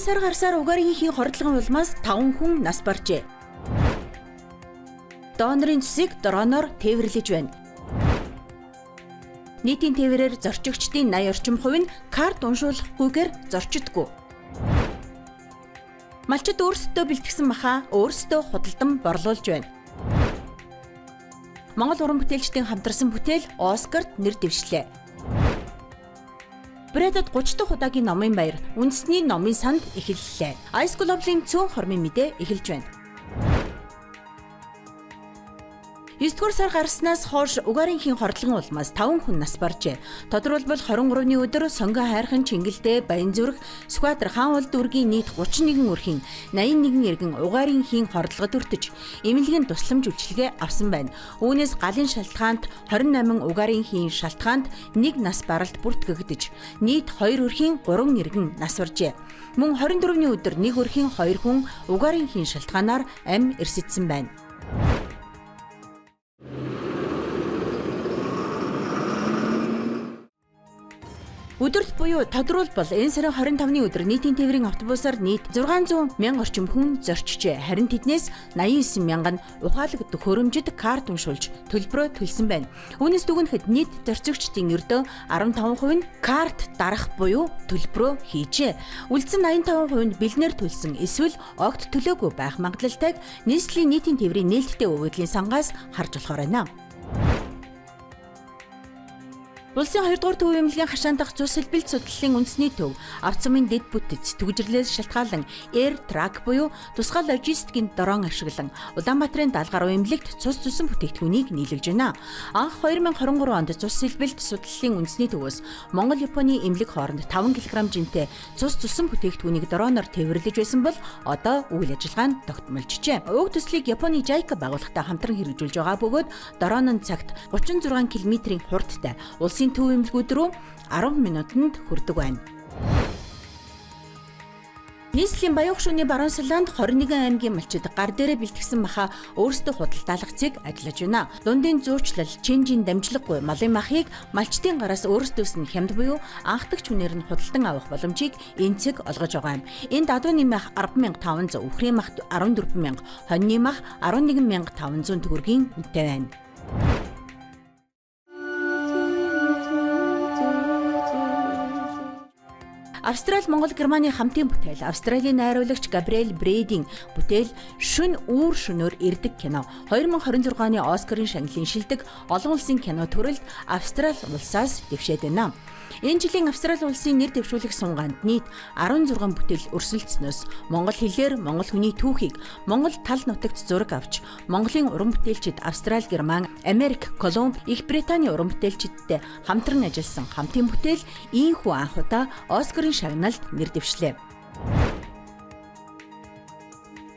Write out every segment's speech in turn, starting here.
сар гарсаар угаарынхийн хордлогын улмаас 5 хүн нас баржээ. Донорын цэсийг дроноор тээвэрлэж байна. Нийтийн тээврээр зорчигчдын 80 орчим хувь нь карт уншуулахгүйгээр зорчдоггүй. Малчид өөрсдөө бэлтгэсэн махаа өөрсдөө худалдан борлуулж байна. Монгол уран бүтээлчдийн хамтарсан бүтээл Оскарт нэр дэвшлээ. Брэдэд 30 дахь удаагийн номын баяр үндэсний номын санд эхэллээ. Ice Global-ийн цөөн хормын мэдээ эхэлж байна. 9-р сар гарснаас хойш угаарынхийн хордлогын улмаас 5 хүн нас баржээ. Тодорхойлбол 23-ны өдөр Сонгоо хайрхан Чингэлтэй Баянзүрх Сүхбаатар хаан улд дүүргийн нийт 31 өрхийн 81 иргэн угаарынхийн хордлогод өртөж эмнэлгийн тусламж үйлчилгээ авсан байна. Үүнээс галын шалтгаанд 28 угаарынхийн шалтгаанд 1 нас баралт бүртгэгдэж нийт 2 өрхийн 3 иргэн нас баржээ. Мөн 24-ний өдөр 1 өрхийн 2 хүн угаарынхийн шалтгаанаар амь эрсэдсэн байна. Өдөрт буюу тодруулбал энэ сарын 25-ны өдөр нийтийн тээврийн автобусаар нийт 600 мянга орчим хүн зорчжээ. Харин тэднээс 89 мянга нь ухаалагддаг хөрөмжид карт уншуулж төлбөрөө төлсөн байна. Үүнээс дүгнэхэд нийт зорчигчдын ердөө 15% нь карт дарах буюу төлбөрөө хийжээ. Үлдсэн 85% нь бэлнээр төлсөн эсвэл огт төлөөгүй байх магадлалтайг нийслэлийн нийтийн тээврийн нээлттэй өгөгдлийн сангаас харж болохоор байна. Улсын 2 дугаар төв эмнэлгийн хашаан дахь цус хэлбэлт судлалын үндэсний төв авцамын дэд бүтэц түгжрлээс шалтгаалan Air Truck буюу тусгай логистикийн дрон ашиглан Улаанбаатарын даалгаар эмнэлэгт цус цусан бүтээгдэхүүнийг нийлүүлж байна. Анх 2023 онд цус хэлбэлт судлалын үндэсний төвөөс Монгол Японы эмнэлэг хооронд 5 кг жинтэй цус цусан бүтээгдэхүүнийг дроноор тээвэрлэж байсан бол одоо үйл ажиллагаа нь тогтмолжжээ. Уг төслийг Японы JICA байгууллагатай хамтран хэрэгжүүлж байгаа бөгөөд дрон нь цагт 36 км-ийн хурдтай улсын төв эмнэлгүүд рүү 10 минутанд хүрдэг байна. Нийслэлийн баян хөшөөний баруун салаанд 21 аймгийн малчид гар дээрээ бэлтгэсэн махаа өөрсдөө худалдаалгацыг ажиллаж байна. Дундын зуучлал, чинжийн дамжлаггүй малын махыг малчдын гараас өөрсдөөс нь хямд буюу анхдагч хүнээр нь худалдан авах боломжийг энэ цэг олгож байгаа юм. Энд адууны мах 10,500, үхрийн мах 14,000, хоньны мах 11,500 төгрөгийн үнэтэй байна. Австрали, Монгол, Германы хамтын бүтээл Австралийн найруулагч Габриэл Брэдийн бүтээл Шүн үүр шөнөөр ирдэг кино 2026 оны Оскарын шагналын шилдэг олон улсын кино төрөлд Австрали улсаас дэвшээд байна. Энэ жилийн Австрали улсын нэр дэвшүүлэх сунгаанд нийт 16 бүтээл өрсөлдснөөс монгол хэлээр монгол хүний түүхийг монгол тал нутагт зураг авч Монголын уран бүтээлчид Австрали, Герман, Америк, Колумб, Их Британий уран бүтээлчидтэй хамтран ажилласан хамтын бүтээл ийхүү анх удаа Оскарын шагналд нэр дэвшлээ.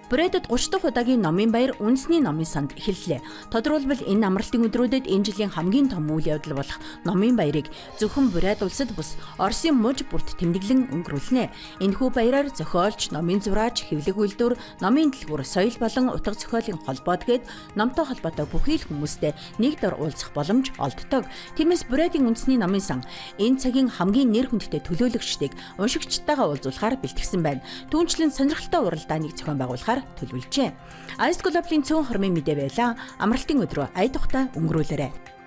Брэдэд 30 дахь удаагийн номын баяр үндэсний номын санд эхэллээ. Тодорхойлбол энэ амралтын өдрүүдэд энэ жилийн хамгийн том үйл явдал болох номын баярыг зөвхөн Брэд улсад бус Оросын муж бүрт тэмдэглэн өнгөрүүлнэ. Энэхүү баяраар зохиолч, номын зураач, хэвлэг үйлдвэр, номын дэлгүүр, соёл болон утга зохиолын холбоот гээд номтой холбоотой бүхий л хүмүүстэй нэг дор уулзах боломж олддог. Тиймээс Брэдийн үндэсний номын сан энэ цагийн хамгийн нэр хүндтэй төлөөлөгчдийг уншигчтайгаа уулзуулахаар бэлтгэсэн байна. Түүнчлэн сонирхолтой уралдааныг зохион байгуулахаар төлөвлөжээ. Ice Global-ийн цөөн хормын мэдээ байлаа. Амралтын өдрөө ая тухтай өнгөрүүлээрэй.